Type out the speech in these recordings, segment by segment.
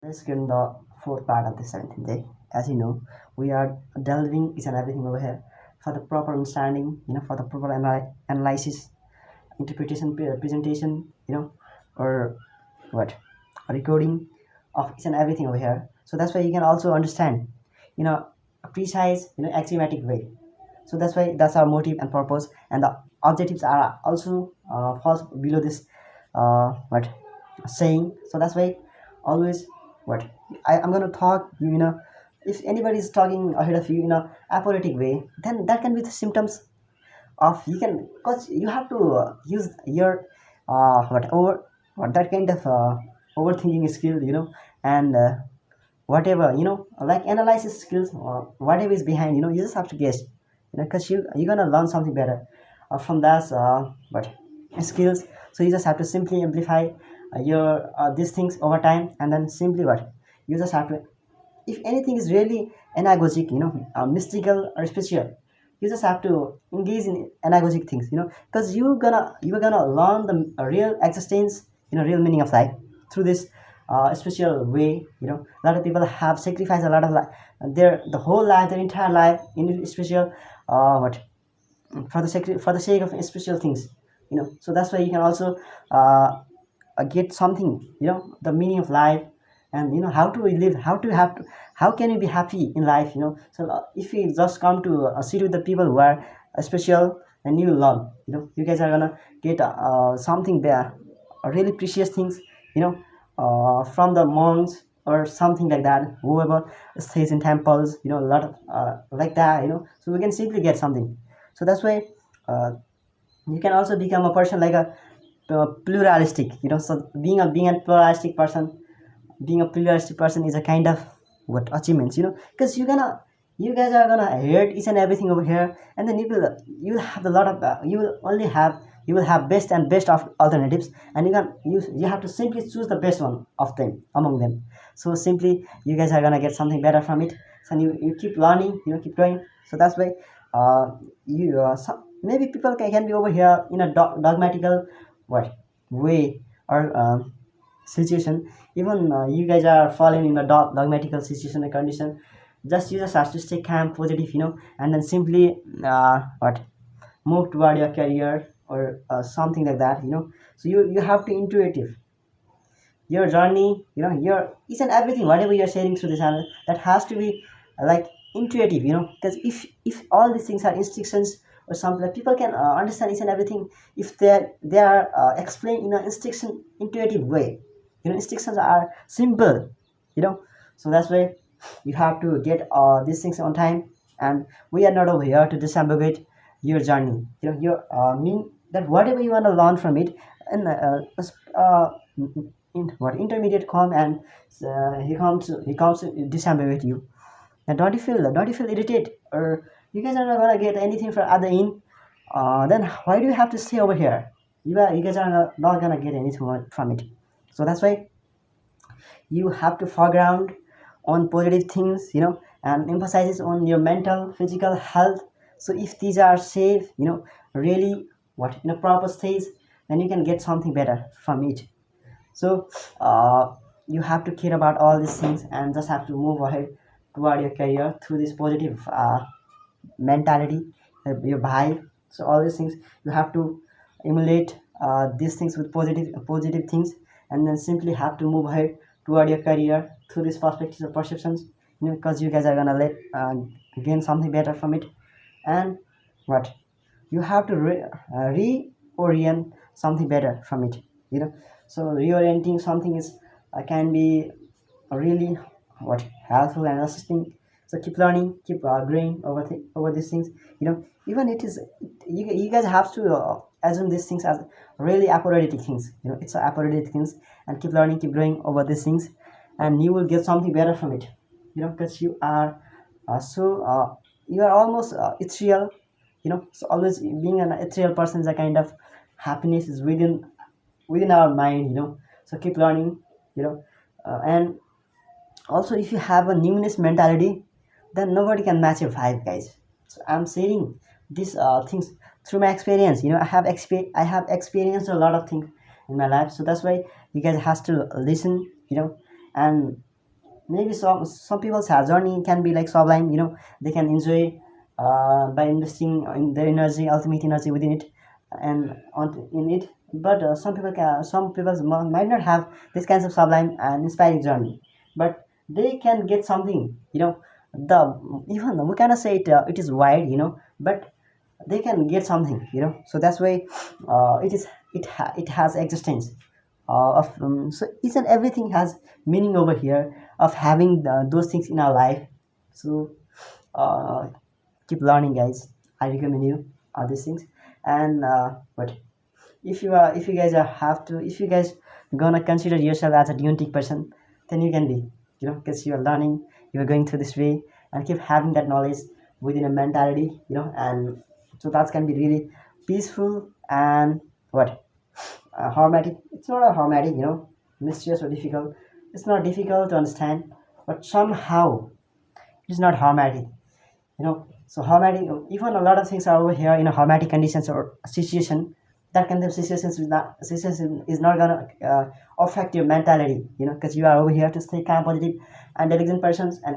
Let's get in the fourth part of the 17th day. As you know, we are delving each and everything over here for the proper understanding, for the proper analysis, interpretation, presentation, or what, a recording of each and everything over here. So that's why you can also understand, a precise, axiomatic way. So that's why that's our motive and purpose, and the objectives are also falls below this what saying. So that's why always what I'm gonna talk if anybody is talking ahead of you in a apologetic way, then that can be the symptoms of you can, because you have to use your what over what that kind of overthinking skill, and whatever, like analysis skills or whatever is behind, you just have to guess, because you're gonna learn something better from that what skills. So you just have to simply amplify your these things over time, and then simply what you just have to, if anything is really anagogic, mystical or spiritual, you just have to engage in anagogic things, because you're gonna learn the real existence, real meaning of life through this spiritual way. A lot of people have sacrificed a lot of the whole life, their entire life in spiritual what for the for the sake of spiritual things. So that's why you can also uh, get something, the meaning of life, and how to live, how can you be happy in life. So if you just come to sit with the people who are special, and you will learn, you guys are gonna get something there, really precious things, from the monks or something like that, whoever stays in temples, a lot of like that, so we can simply get something. So that's why uh, you can also become a person like a pluralistic, so being a pluralistic person, is a kind of what achievements, because you guys are gonna hear each and everything over here, and then you will have a lot of you will have best and best of alternatives, and you have to simply choose the best one of them among them. So simply you guys are gonna get something better from it. So you keep learning, keep growing. So that's why maybe people can be over here in a dogmatical what way or situation. Even you guys are falling in a dogmatical situation and condition, just you just have to stay calm, positive, and then simply what move toward your career or something like that. So you have to intuitive your journey, your each and everything whatever you're sharing through the channel, that has to be like intuitive, because if all these things are instructions or something, like people can understand each and everything if they are explained in an intuitive way. Instructions are simple, you know so that's why you have to get these things on time, and we are not over here to disambiguate your journey. Your mean that whatever you want to learn from it, and in what intermediate come, and he comes to disambiguate you. And don't you feel irritated, or you guys are not gonna get anything from other in, then why do you have to stay over here? You guys are not gonna get anything from it. So that's why you have to foreground on positive things, and emphasizes on your mental physical health. So if these are safe, really what in a proper stage, then you can get something better from it. So you have to care about all these things, and just have to move ahead toward your career through this positive mentality, your vibe. So all these things you have to emulate these things with positive things, and then simply have to move ahead toward your career through these perspectives or perceptions, because you guys are gonna gain something better from it. And what you have to reorient something better from it. So reorienting something is can be really what helpful and assisting. So keep learning, keep growing over these things. Even it is, you guys have to assume these things as really apologetic things. It's apologetic things, and keep learning, keep growing over these things, and you will get something better from it. Because you are you are almost ethereal. So always being an ethereal person is a kind of happiness is within our mind. So keep learning. And also, if you have a newness mentality, then nobody can match your vibe, guys. So I'm saying these things through my experience. I have experienced a lot of things in my life. So that's why you guys has to listen, and maybe some people's journey can be like sublime, they can enjoy by investing in their energy, ultimate energy within it, and in it. But some people might not have this kinds of sublime and inspiring journey, but they can get something, the even we cannot say it is wide, but they can get something, so that's why it has existence of so each and everything has meaning over here of having those things in our life. So uh, keep learning, guys. I recommend you these things. And but if you guys are have to if you guys gonna consider yourself as a deontic person, then you can be, because you are learning, you are going through this way, and keep having that knowledge within a mentality, and so that can be really peaceful and what hermetic. It's not a hermetic, mysterious or difficult. It's not difficult to understand, but somehow it's not hermetic, so hermetic, even a lot of things are over here in a hermetic conditions or situation. That kind of situation is not gonna affect your mentality, because you are over here to stay calm, positive, and diligent persons, and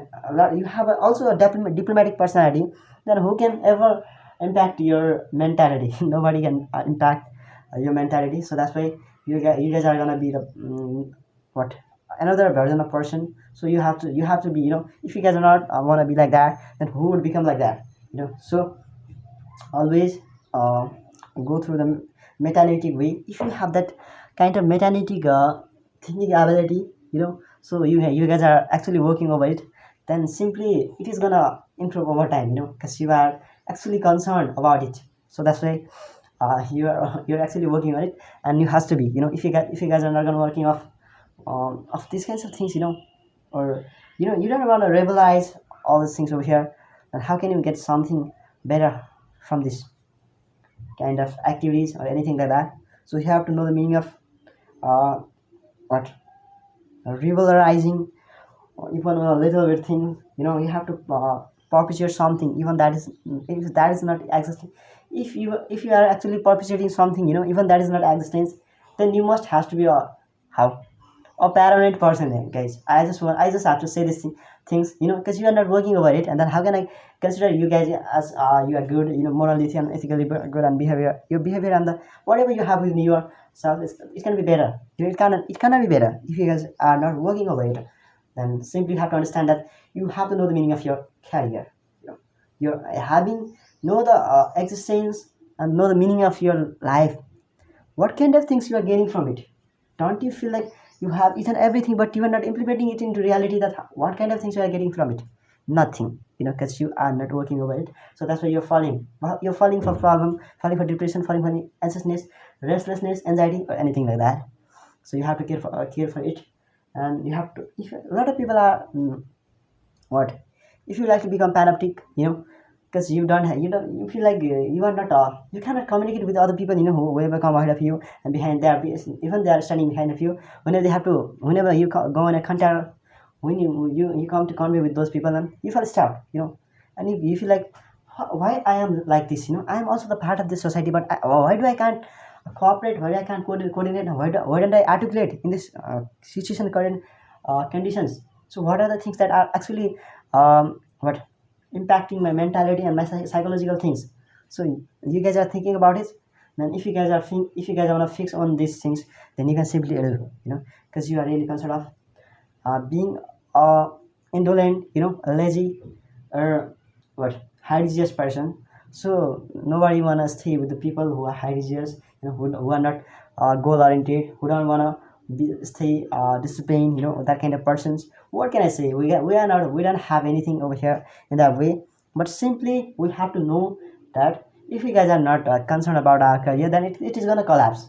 you have also a diplomatic personality. Then who can ever impact your mentality? Nobody can impact your mentality. So that's why you guys are gonna be the what another version of person. So you have to be, if you guys are not want to be like that, then who would become like that, so always uh, go through the meta-analytic way. If you have that kind of meta-analytic thinking ability, so you guys are actually working over it, then simply it is gonna improve over time, because you are actually concerned about it. So that's why you're actually working on it, and you has to be, if you guys are not gonna working of these kinds of things, or you don't want to rebelize all these things over here, then how can you get something better from this kind of activities or anything like that? So you have to know the meaning of uh, what revalorizing, or even a little bit thing, you have to perpetuate something, even that is, if that is not existing. If you are actually perpetuating something, even that is not existence, then you must has to be a how a paranoid person, guys. I just have to say these things, because you are not working over it, and then how can I consider you guys as you are good, morally and ethically good, and your behavior and the whatever you have within yourself, it can be better. It cannot be better if you guys are not working over it. Then simply have to understand that you have to know the meaning of your career. You're having know the existence and know the meaning of your life. What kind of things you are gaining from it? Don't you feel like you have eaten everything, but you are not implementing it into reality? That what kind of things you are getting from it? Nothing, because you are not working over it. So that's why you're falling. Well, you're falling for problem, falling for depression, falling for anxiousness, restlessness, anxiety, or anything like that. So you have to care for it, and you have to. If a lot of people are what if you like to become panoptic, because you feel like you are not you cannot communicate with other people, whoever come ahead of you and behind there, even they are standing behind of you. Whenever you go on a contact, when you come to convey with those people, then you feel stuck, and you feel like, why I am like this, I am also the part of this society, but why do I can't cooperate, why I can't coordinate, why don't I articulate in this situation, current conditions? So what are the things that are actually what impacting my mentality and my psychological things? So you guys are thinking about it. Then if you guys want to fix on these things, then you can simply do, because you are really concerned of being indolent, lazy, or what high religious person. So nobody wanna stay with the people who are high religious, who are not goal oriented, who don't wanna stay disciplined, that kind of persons. What can I say? We don't have anything over here in that way, but simply we have to know that if you guys are not concerned about our career, then it is gonna collapse.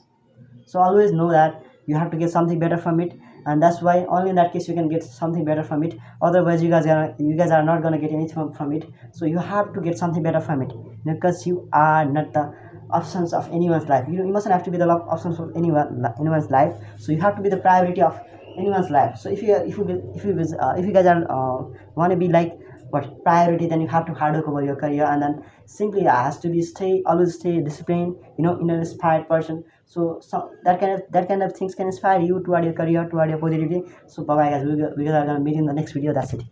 So always know that you have to get something better from it, and that's why only in that case you can get something better from it. Otherwise you guys are not going to get anything from it. So you have to get something better from it, because you are not the options of anyone's life. You mustn't have to be the options of anyone's life. So you have to be the priority of anyone's life. So if you guys are want to be like what priority, then you have to hard work over your career, and then simply has to be stay always stay disciplined, in an inspired person. So that kind of things can inspire you toward your career, toward your positivity. So bye bye guys, we guys are gonna meet in the next video. That's it.